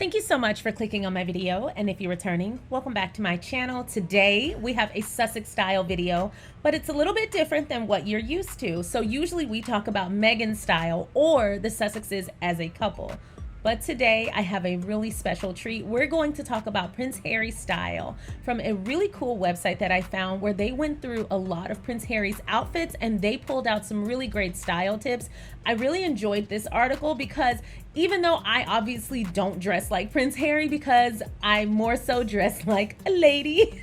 Thank you so much for clicking on my video, and if you're returning, welcome back to my channel. Today we have a Sussex style video, but it's a little bit different than what you're used to. So usually we talk about Meghan's style or the Sussexes as a couple. But today I have a really special treat. We're going to talk about Prince Harry's style from a really cool website that I found where they went through a lot of Prince Harry's outfits and they pulled out some really great style tips. I really enjoyed this article because even though I obviously don't dress like Prince Harry because I more so dress like a lady,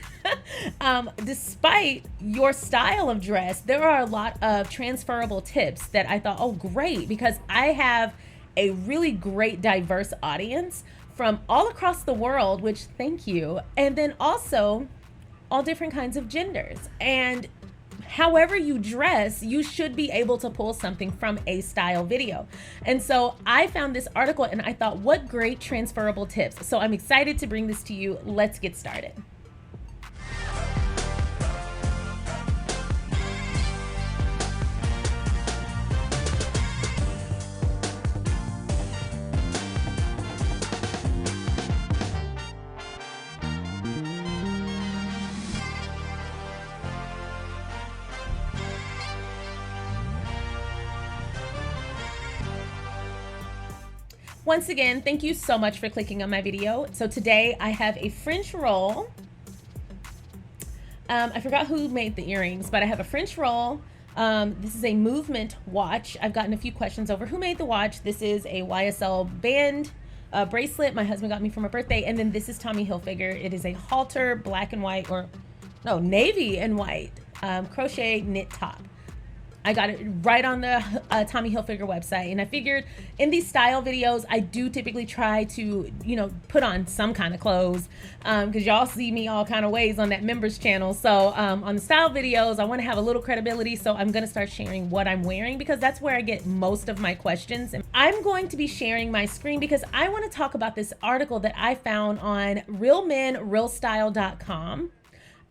despite your style of dress, there are a lot of transferable tips that I thought, oh great, because I have a really great diverse audience from all across the world, which thank you. And then also all different kinds of genders. And however you dress, you should be able to pull something from a style video. And so I found this article and I thought, what great transferable tips. So I'm excited to bring this to you. Let's get started. Once again, thank you so much for clicking on my video. So today I have a French roll. I forgot who made the earrings, but I have a French roll. This is a movement watch. I've gotten a few questions over who made the watch. This is a YSL band bracelet my husband got me for my birthday. And then this is Tommy Hilfiger. It is a halter, black and white, or no, navy and white crochet knit top. I got it right on the Tommy Hilfiger website. And I figured in these style videos, I do typically try to, put on some kind of clothes because y'all see me all kind of ways on that members channel. So on the style videos, I want to have a little credibility. So I'm going to start sharing what I'm wearing because that's where I get most of my questions. And I'm going to be sharing my screen because I want to talk about this article that I found on realmenrealstyle.com.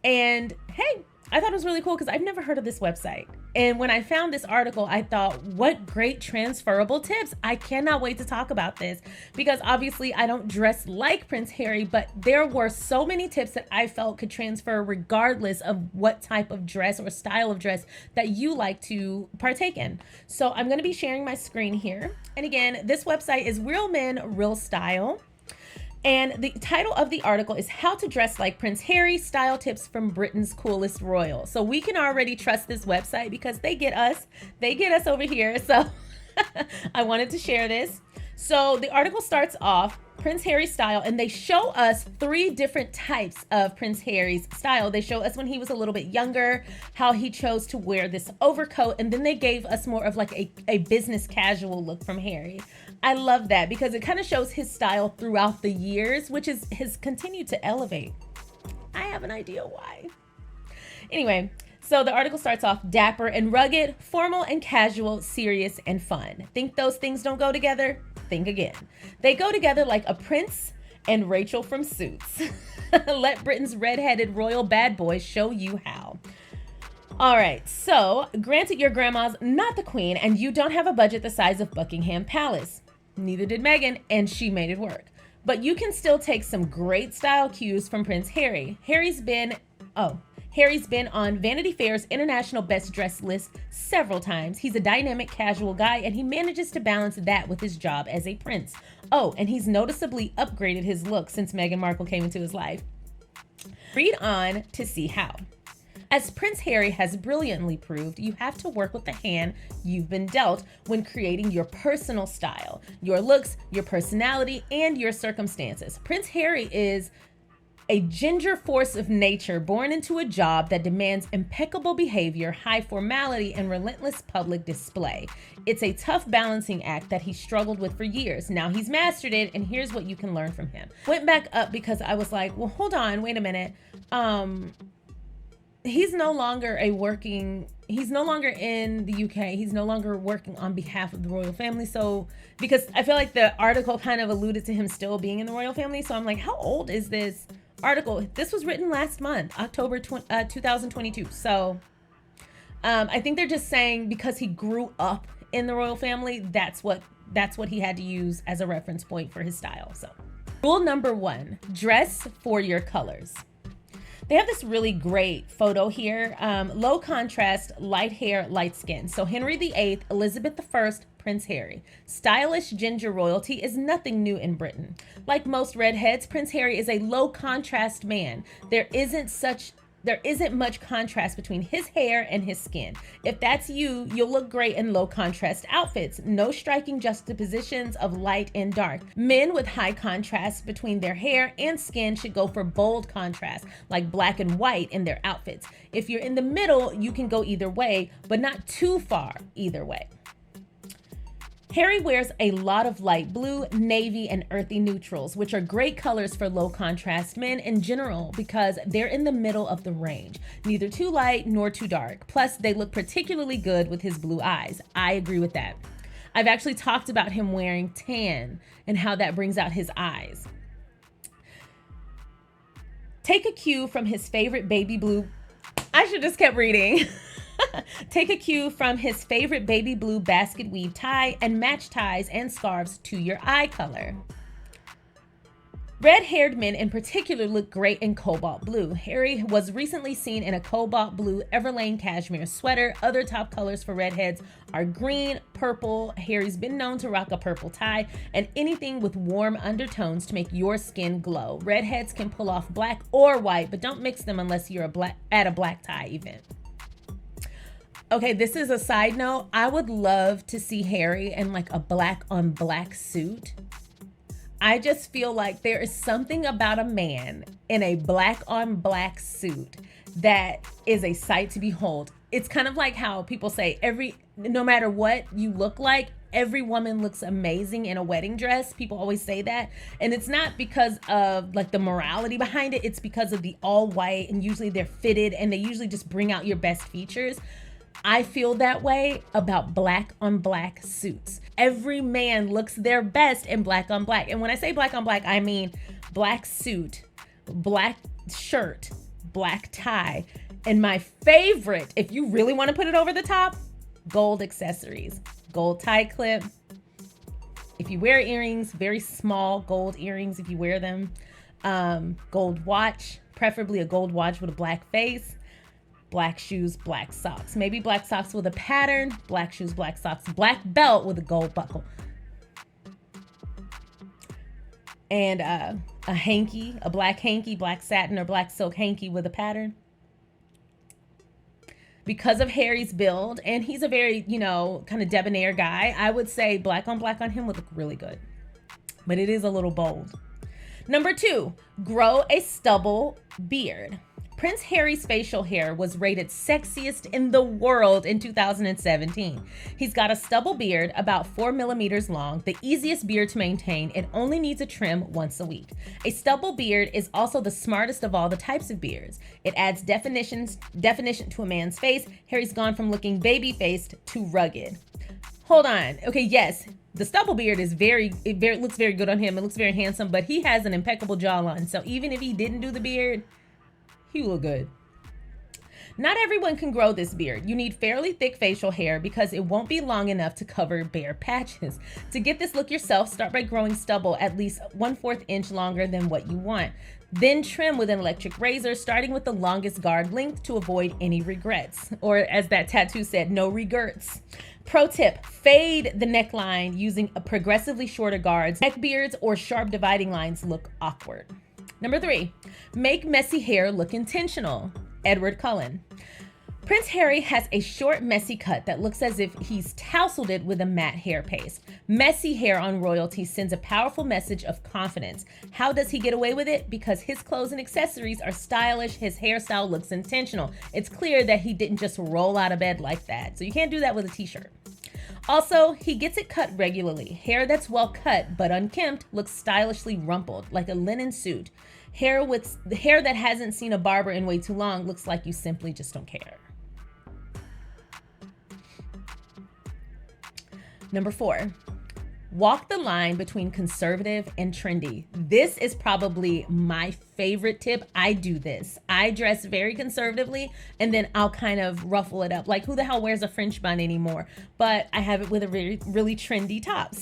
And hey, I thought it was really cool because I've never heard of this website. And when I found this article, I thought, what great transferable tips. I cannot wait to talk about this because obviously I don't dress like Prince Harry, but there were so many tips that I felt could transfer regardless of what type of dress or style of dress that you like to partake in. So I'm going to be sharing my screen here. And again, this website is Real Men, Real Style. And the title of the article is How to Dress Like Prince Harry, Style Tips from Britain's Coolest Royal. So we can already trust this website because they get us over here. So I wanted to share this. So the article starts off Prince Harry's style, and they show us three different types of Prince Harry's style. They show us when he was a little bit younger, how he chose to wear this overcoat, and then they gave us more of like a business casual look from Harry. I love that because it kind of shows his style throughout the years, which has continued to elevate. I have an idea why. Anyway, so the article starts off dapper and rugged, formal and casual, serious and fun. Think those things don't go together? Think again. They go together like a prince and Rachel from Suits. Let Britain's redheaded royal bad boys show you how. All right, so granted your grandma's not the queen and you don't have a budget the size of Buckingham Palace. Neither did Meghan, and she made it work. But you can still take some great style cues from Prince Harry. Harry's been on Vanity Fair's International Best Dressed list several times. He's a dynamic, casual guy, and he manages to balance that with his job as a prince. Oh, and he's noticeably upgraded his look since Meghan Markle came into his life. Read on to see how. As Prince Harry has brilliantly proved, you have to work with the hand you've been dealt when creating your personal style, your looks, your personality, and your circumstances. Prince Harry is a ginger force of nature born into a job that demands impeccable behavior, high formality, and relentless public display. It's a tough balancing act that he struggled with for years. Now he's mastered it, and here's what you can learn from him. Went back up because I was like, well, hold on, wait a minute. He's no longer in the UK. He's no longer working on behalf of the royal family. So, because I feel like the article kind of alluded to him still being in the royal family. So I'm like, how old is this article? This was written last month, October 2022. So I think they're just saying because he grew up in the royal family, that's what he had to use as a reference point for his style. So Rule number 1, dress for your colors. They have this really great photo here. Low contrast, light hair, light skin. So Henry VIII, Elizabeth I, Prince Harry. Stylish ginger royalty is nothing new in Britain. Like most redheads, Prince Harry is a low contrast man. There isn't much contrast between his hair and his skin. If that's you, you'll look great in low contrast outfits. No striking juxtapositions of light and dark. Men with high contrast between their hair and skin should go for bold contrast, like black and white in their outfits. If you're in the middle, you can go either way, but not too far either way. Harry wears a lot of light blue, navy, and earthy neutrals, which are great colors for low contrast men in general because they're in the middle of the range, neither too light nor too dark. Plus, they look particularly good with his blue eyes. I agree with that. I've actually talked about him wearing tan and how that brings out his eyes. Take a cue from his favorite baby blue. I should just kept reading. Take a cue from his favorite baby blue basket weave tie and match ties and scarves to your eye color. Red-haired men in particular look great in cobalt blue. Harry was recently seen in a cobalt blue Everlane cashmere sweater. Other top colors for redheads are green, purple. Harry's been known to rock a purple tie and anything with warm undertones to make your skin glow. Redheads can pull off black or white, but don't mix them unless you're at a black tie event. Okay, this is a side note. I would love to see Harry in like a black on black suit. I just feel like there is something about a man in a black on black suit that is a sight to behold. It's kind of like how people say no matter what you look like, every woman looks amazing in a wedding dress. People always say that. And it's not because of like the morality behind it. It's because of the all white, and usually they're fitted and they usually just bring out your best features. I feel that way about black on black suits. Every man looks their best in black on black. And when I say black on black, I mean black suit, black shirt, black tie. And my favorite, if you really want to put it over the top, gold accessories, gold tie clip. If you wear earrings, very small gold earrings if you wear them. Gold watch, preferably a gold watch with a black face. Black shoes, black socks. Maybe black socks with a pattern, black shoes, black socks, black belt with a gold buckle. And a hanky, a black hanky, black satin or black silk hanky with a pattern. Because of Harry's build, and he's a very, kind of debonair guy, I would say black on him would look really good. But it is a little bold. Number 2, grow a stubble beard. Prince Harry's facial hair was rated sexiest in the world in 2017. He's got a stubble beard about 4 millimeters long, the easiest beard to maintain. It only needs a trim once a week. A stubble beard is also the smartest of all the types of beards. It adds definition to a man's face. Harry's gone from looking baby-faced to rugged. Hold on. Okay, yes, the stubble beard is looks very good on him. It looks very handsome, but he has an impeccable jawline. So even if he didn't do the beard, he will look good. Not everyone can grow this beard. You need fairly thick facial hair because it won't be long enough to cover bare patches. To get this look yourself, start by growing stubble at least 1/4 inch longer than what you want. Then trim with an electric razor, starting with the longest guard length to avoid any regrets. Or as that tattoo said, no regrets. Pro tip, fade the neckline using a progressively shorter guards. Neck beards or sharp dividing lines look awkward. Number 3, make messy hair look intentional. Edward Cullen. Prince Harry has a short, messy cut that looks as if he's tousled it with a matte hair paste. Messy hair on royalty sends a powerful message of confidence. How does he get away with it? Because his clothes and accessories are stylish, his hairstyle looks intentional. It's clear that he didn't just roll out of bed like that. So you can't do that with a t-shirt. Also, he gets it cut regularly. Hair that's well cut but unkempt looks stylishly rumpled, like a linen suit. Hair that hasn't seen a barber in way too long looks like you simply just don't care. Number 4, walk the line between conservative and trendy. This is probably my favorite tip. I do this. I dress very conservatively and then I'll kind of ruffle it up. Like, who the hell wears a French bun anymore? But I have it with a really, really trendy top.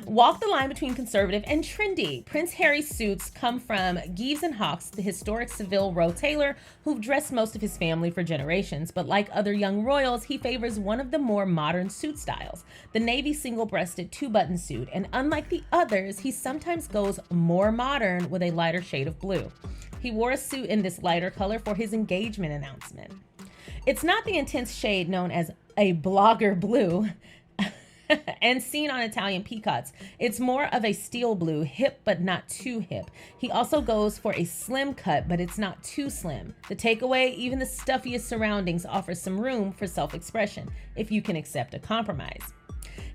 Walk the line between conservative and trendy. Prince Harry's suits come from Gives and Hawkes, the historic Savile Row tailor who've dressed most of his family for generations. But like other young royals, he favors one of the more modern suit styles, the navy single-breasted two-button suit. And unlike the others, he sometimes goes more modern with a lighter shade of blue. He wore a suit in this lighter color for his engagement announcement. It's not the intense shade known as a blogger blue and seen on Italian peacocks. It's more of a steel blue, hip but not too hip. He also goes for a slim cut, but it's not too slim. The takeaway, even the stuffiest surroundings offer some room for self-expression, if you can accept a compromise.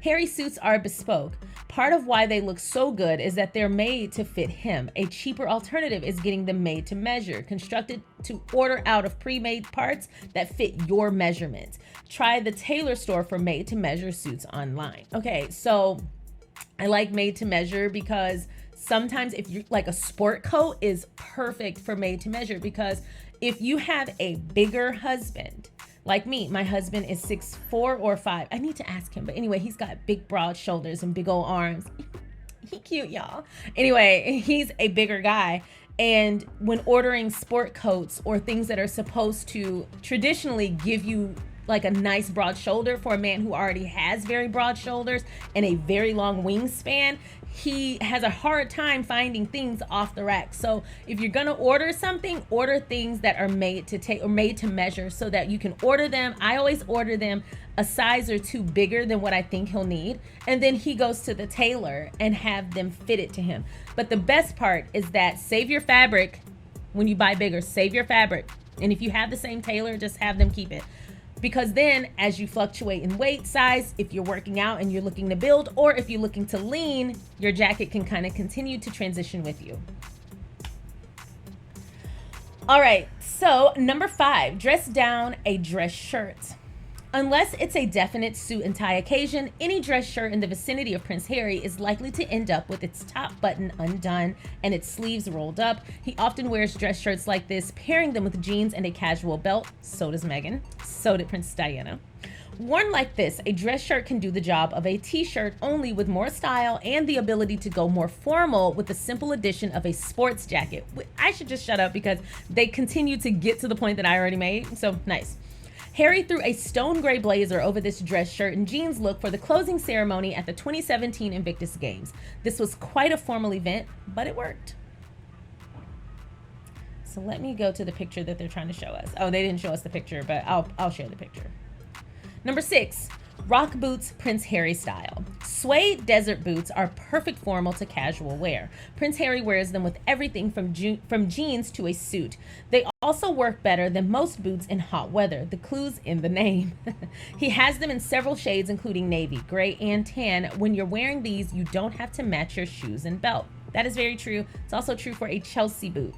Harry's suits are bespoke. Part of why they look so good is that they're made to fit him. A cheaper alternative is getting them made to measure, constructed to order out of pre-made parts that fit your measurements. Try the tailor store for made to measure suits online. Okay, so I like made to measure because sometimes if you like a sport coat is perfect for made to measure, because if you have a bigger husband, like me, my husband is 6'4" or 5. I need to ask him. But anyway, he's got big, broad shoulders and big old arms. He cute, y'all. Anyway, he's a bigger guy. And when ordering sport coats or things that are supposed to traditionally give you like a nice broad shoulder for a man who already has very broad shoulders and a very long wingspan, he has a hard time finding things off the rack. So if you're gonna order something, order things that are made to take or made to measure so that you can order them. I always order them a size or two bigger than what I think he'll need. And then he goes to the tailor and have them fit it to him. But the best part is that save your fabric when you buy bigger, save your fabric. And if you have the same tailor, just have them keep it. Because then as you fluctuate in weight, size, if you're working out and you're looking to build, or if you're looking to lean, your jacket can kind of continue to transition with you. All right, so number 5, dress down a dress shirt. Unless it's a definite suit and tie occasion, any dress shirt in the vicinity of Prince Harry is likely to end up with its top button undone and its sleeves rolled up. He often wears dress shirts like this, pairing them with jeans and a casual belt. So does Meghan. So did Princess Diana. Worn like this, a dress shirt can do the job of a t-shirt, only with more style and the ability to go more formal with the simple addition of a sports jacket. I should just shut up because they continue to get to the point that I already made. So nice. Harry threw a stone gray blazer over this dress shirt and jeans look for the closing ceremony at the 2017 Invictus Games. This was quite a formal event, but it worked. So let me go to the picture that they're trying to show us. Oh, they didn't show us the picture, but I'll share the picture. Number 6, rock boots Prince Harry style. Suede desert boots are perfect formal to casual wear. Prince Harry wears them with everything from jeans to a suit. They also work better than most boots in hot weather. The clue's in the name. He has them in several shades, including navy, gray, and tan. When you're wearing these, you don't have to match your shoes and belt. That is very true. It's also true for a Chelsea boot.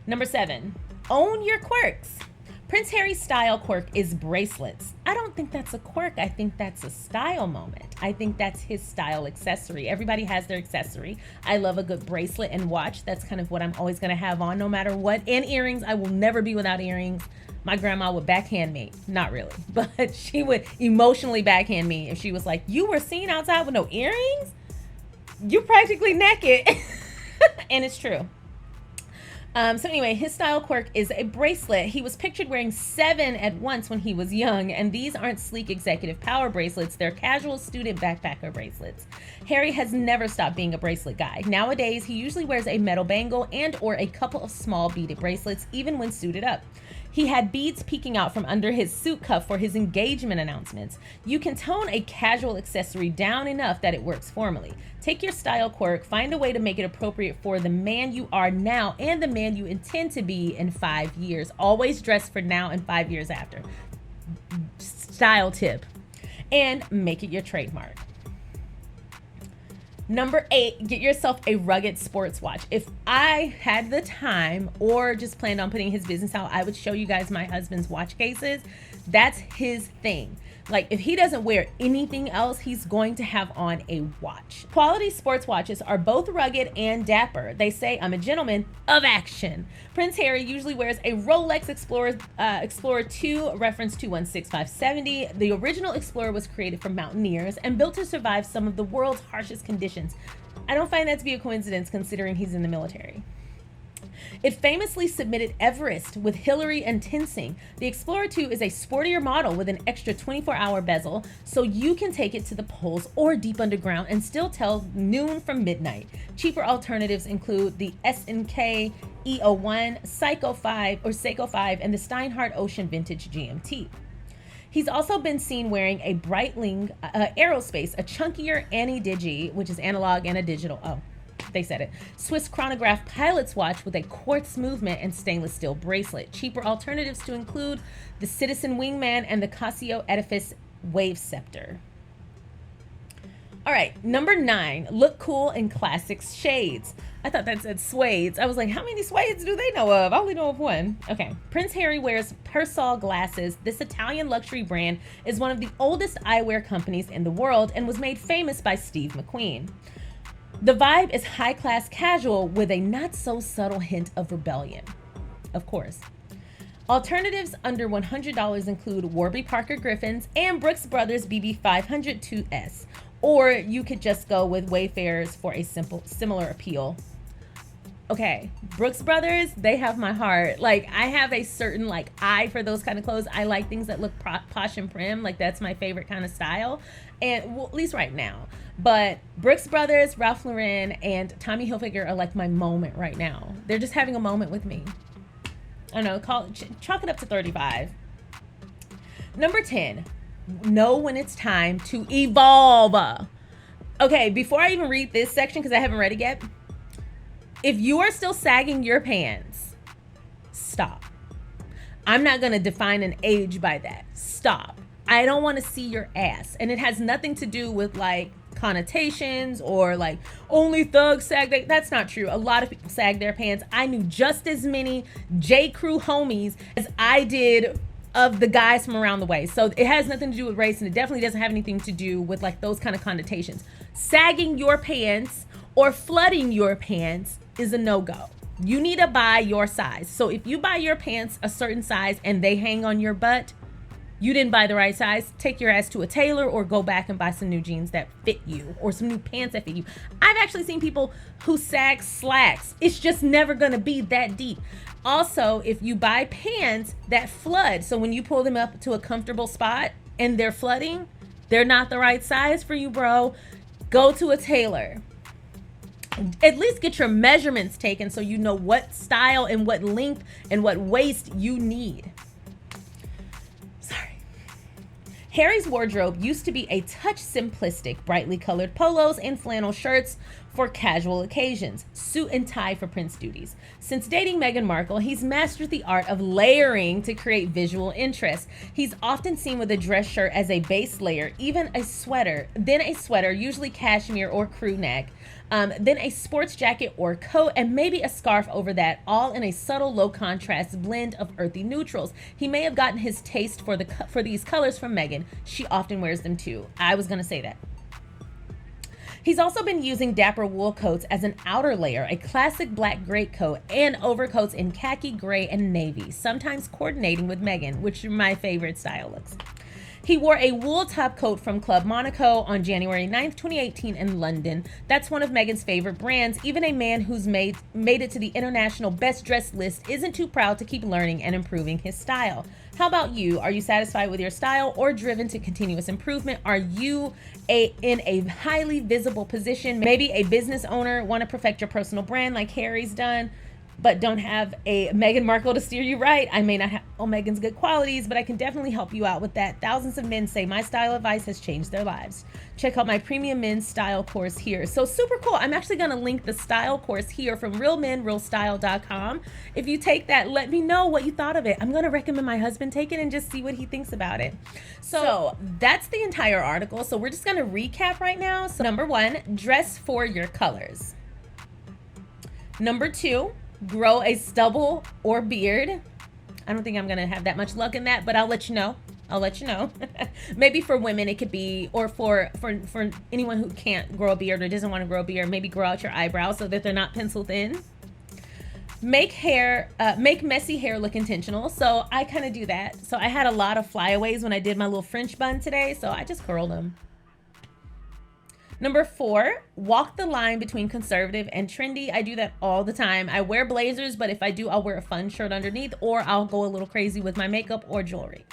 Number 7, own your quirks. Prince Harry's style quirk is bracelets. I don't think that's a quirk. I think that's a style moment. I think that's his style accessory. Everybody has their accessory. I love a good bracelet and watch. That's kind of what I'm always going to have on no matter what. And earrings. I will never be without earrings. My grandma would backhand me. Not really, but she would emotionally backhand me if she was like, you were seen outside with no earrings? You're practically naked. And it's true. So anyway, his style quirk is a bracelet. He was pictured wearing 7 at once when he was young, and these aren't sleek executive power bracelets. They're casual student backpacker bracelets. Harry has never stopped being a bracelet guy. Nowadays, he usually wears a metal bangle and or a couple of small beaded bracelets, even when suited up. He had beads peeking out from under his suit cuff for his engagement announcements. You can tone a casual accessory down enough that it works formally. Take your style quirk, find a way to make it appropriate for the man you are now and the man you intend to be in 5 years. Always dress for now and 5 years after. Style tip. And make it your trademark. Number 8, get yourself a rugged sports watch. If I had the time or just planned on putting his business out, I would show you guys my husband's watch cases. That's his thing. Like, if he doesn't wear anything else, he's going to have on a watch. Quality sports watches are both rugged and dapper. They say, I'm a gentleman of action. Prince Harry usually wears a Rolex Explorer 2, reference 216570. The original Explorer was created for mountaineers and built to survive some of the world's harshest conditions. I don't find that to be a coincidence considering he's in the military. It famously submitted Everest with Hillary and Tenzing. The Explorer 2 is a sportier model with an extra 24-hour bezel, so you can take it to the poles or deep underground and still tell noon from midnight. Cheaper alternatives include the S&K E01, Seiko 5, and the Steinhardt Ocean Vintage GMT. He's also been seen wearing a Breitling Aerospace, a chunkier Ani-Digi, which is analog and a digital. Oh, they said it. Swiss chronograph pilot's watch with a quartz movement and stainless steel bracelet. Cheaper alternatives to include the Citizen Wingman and the Casio Edifice Wave Scepter. All right, number 9, look cool in classic shades. I thought that said suedes. I was like, how many suedes do they know of? I only know of one. Okay, Prince Harry wears Persol glasses. This Italian luxury brand is one of the oldest eyewear companies in the world and was made famous by Steve McQueen. The vibe is high-class casual with a not-so-subtle hint of rebellion, of course. Alternatives under $100 include Warby Parker Griffins and Brooks Brothers BB 500 2S, or you could just go with Wayfarers for a similar appeal. Okay, Brooks Brothers, they have my heart. Like, I have a certain eye for those kind of clothes. I like things that look posh and prim. Like, that's my favorite kind of style, and well, at least right now. But Brooks Brothers, Ralph Lauren, and Tommy Hilfiger are like my moment right now. They're just having a moment with me. I don't know, chalk it up to 35. Number 10, know when it's time to evolve. Okay, before I even read this section, because I haven't read it yet, if you are still sagging your pants, stop. I'm not going to define an age by that. Stop. I don't want to see your ass. And it has nothing to do with connotations or only thugs sag. That's not true. A lot of people sag their pants. I knew just as many J. Crew homies as I did of the guys from around the way. So it has nothing to do with race, and it definitely doesn't have anything to do with those kind of connotations. Sagging your pants or flooding your pants is a no-go. You need to buy your size. So if you buy your pants a certain size and they hang on your butt, you didn't buy the right size. Take your ass to a tailor or go back and buy some new jeans that fit you or some new pants that fit you. I've actually seen people who sag slacks. It's just never going to be that deep. Also, if you buy pants that flood, so when you pull them up to a comfortable spot and they're flooding, they're not the right size for you, bro. Go to a tailor. At least get your measurements taken so you know what style and what length and what waist you need. Harry's wardrobe used to be a touch simplistic, brightly colored polos and flannel shirts for casual occasions, suit and tie for prince duties. Since dating Meghan Markle, he's mastered the art of layering to create visual interest. He's often seen with a dress shirt as a base layer, then a sweater, usually cashmere or crew neck, then a sports jacket or coat, and maybe a scarf over that, all in a subtle low contrast blend of earthy neutrals. He may have gotten his taste for these colors from Meghan. She often wears them too. I was gonna say that. He's also been using dapper wool coats as an outer layer, a classic black greatcoat, and overcoats in khaki, gray, and navy, sometimes coordinating with Meghan, which are my favorite style looks. He wore a wool top coat from Club Monaco on January 9th, 2018 in London. That's one of Meghan's favorite brands. Even a man who's made it to the international best dressed list isn't too proud to keep learning and improving his style. How about you? Are you satisfied with your style or driven to continuous improvement? Are you in a highly visible position? Maybe a business owner, want to perfect your personal brand like Harry's done, but don't have a Meghan Markle to steer you right. I may not have all Meghan's good qualities, but I can definitely help you out with that. Thousands of men say my style advice has changed their lives. Check out my premium men's style course here. So super cool. I'm actually going to link the style course here from realmenrealstyle.com. If you take that, let me know what you thought of it. I'm going to recommend my husband take it and just see what he thinks about it. So that's the entire article. So we're just going to recap right now. So number 1, dress for your colors. Number 2, grow a stubble or beard. I don't think I'm going to have that much luck in that, but I'll let you know. I'll let you know. Maybe for women it could be, or for anyone who can't grow a beard or doesn't want to grow a beard, maybe grow out your eyebrows so that they're not pencil thin. Make messy hair look intentional. So I kind of do that. So I had a lot of flyaways when I did my little French bun today, so I just curled them. Number 4, walk the line between conservative and trendy. I do that all the time. I wear blazers, but if I do, I'll wear a fun shirt underneath, or I'll go a little crazy with my makeup or jewelry.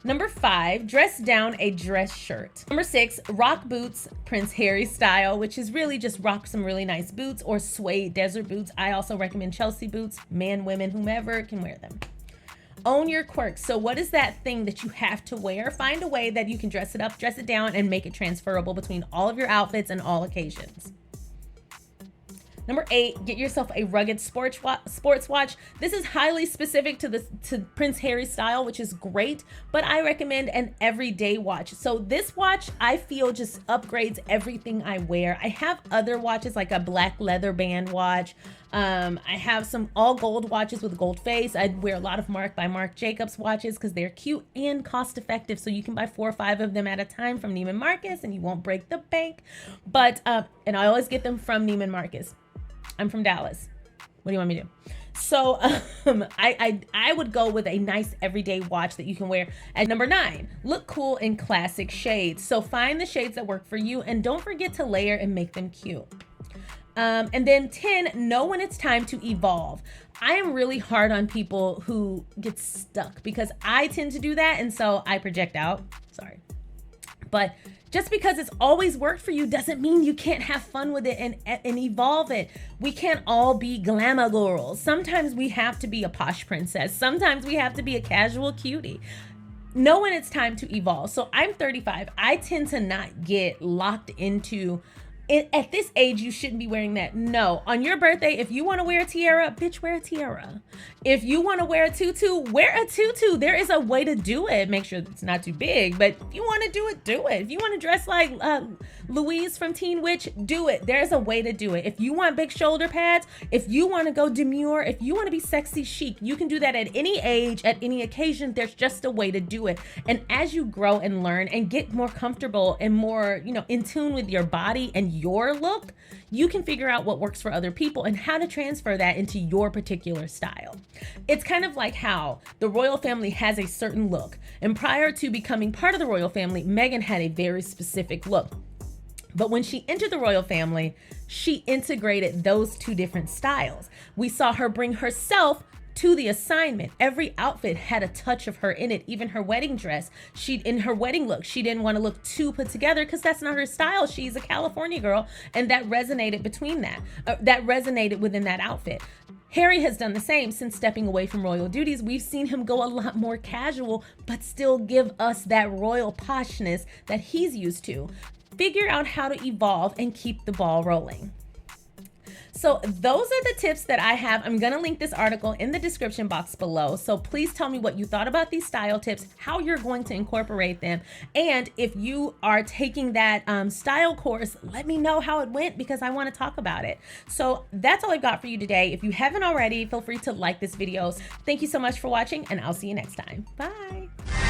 Number 5, dress down a dress shirt. Number 6, rock boots, Prince Harry style, which is really just rock some really nice boots or suede desert boots. I also recommend Chelsea boots. Men, women, whomever can wear them. Own your quirks. So what is that thing that you have to wear? Find a way that you can dress it up, dress it down, and make it transferable between all of your outfits and all occasions. Number 8, get yourself a rugged sports watch. This is highly specific to Prince Harry style, which is great, but I recommend an everyday watch. So this watch, I feel, just upgrades everything I wear. I have other watches like a black leather band watch. I have some all gold watches with gold face. I wear a lot of Marc by Marc Jacobs watches because they're cute and cost effective. So you can buy 4 or 5 of them at a time from Neiman Marcus and you won't break the bank. But, and I always get them from Neiman Marcus. I'm from Dallas. What do you want me to do? So I would go with a nice everyday watch that you can wear. At number 9, look cool in classic shades. So find the shades that work for you and don't forget to layer and make them cute. And then 10, know when it's time to evolve. I am really hard on people who get stuck because I tend to do that. And so I project out. Sorry. But just because it's always worked for you doesn't mean you can't have fun with it and evolve it. We can't all be glamour girls. Sometimes we have to be a posh princess. Sometimes we have to be a casual cutie. Know when it's time to evolve. So I'm 35. I tend to not get locked into at this age, you shouldn't be wearing that. No, on your birthday, if you want to wear a tiara, bitch, wear a tiara. If you want to wear a tutu, wear a tutu. There is a way to do it. Make sure it's not too big, but if you want to do it, do it. If you want to dress like Louise from Teen Witch, do it. There's a way to do it. If you want big shoulder pads, if you want to go demure, if you want to be sexy chic, you can do that at any age, at any occasion. There's just a way to do it. And as you grow and learn and get more comfortable and more, in tune with your body and your look, you can figure out what works for other people and how to transfer that into your particular style. It's kind of like how the royal family has a certain look. And prior to becoming part of the royal family, Meghan had a very specific look. But when she entered the royal family, she integrated those 2 different styles. We saw her bring herself to the assignment. Every outfit had a touch of her in it. Even her wedding dress, in her wedding look, she didn't want to look too put together because that's not her style. She's a California girl, and that resonated that resonated within that outfit. Harry has done the same since stepping away from royal duties. We've seen him go a lot more casual, but still give us that royal poshness that he's used to. Figure out how to evolve and keep the ball rolling. So those are the tips that I have. I'm going to link this article in the description box below. So please tell me what you thought about these style tips, how you're going to incorporate them. And if you are taking that style course, let me know how it went because I want to talk about it. So that's all I've got for you today. If you haven't already, feel free to like this video. Thank you so much for watching and I'll see you next time. Bye.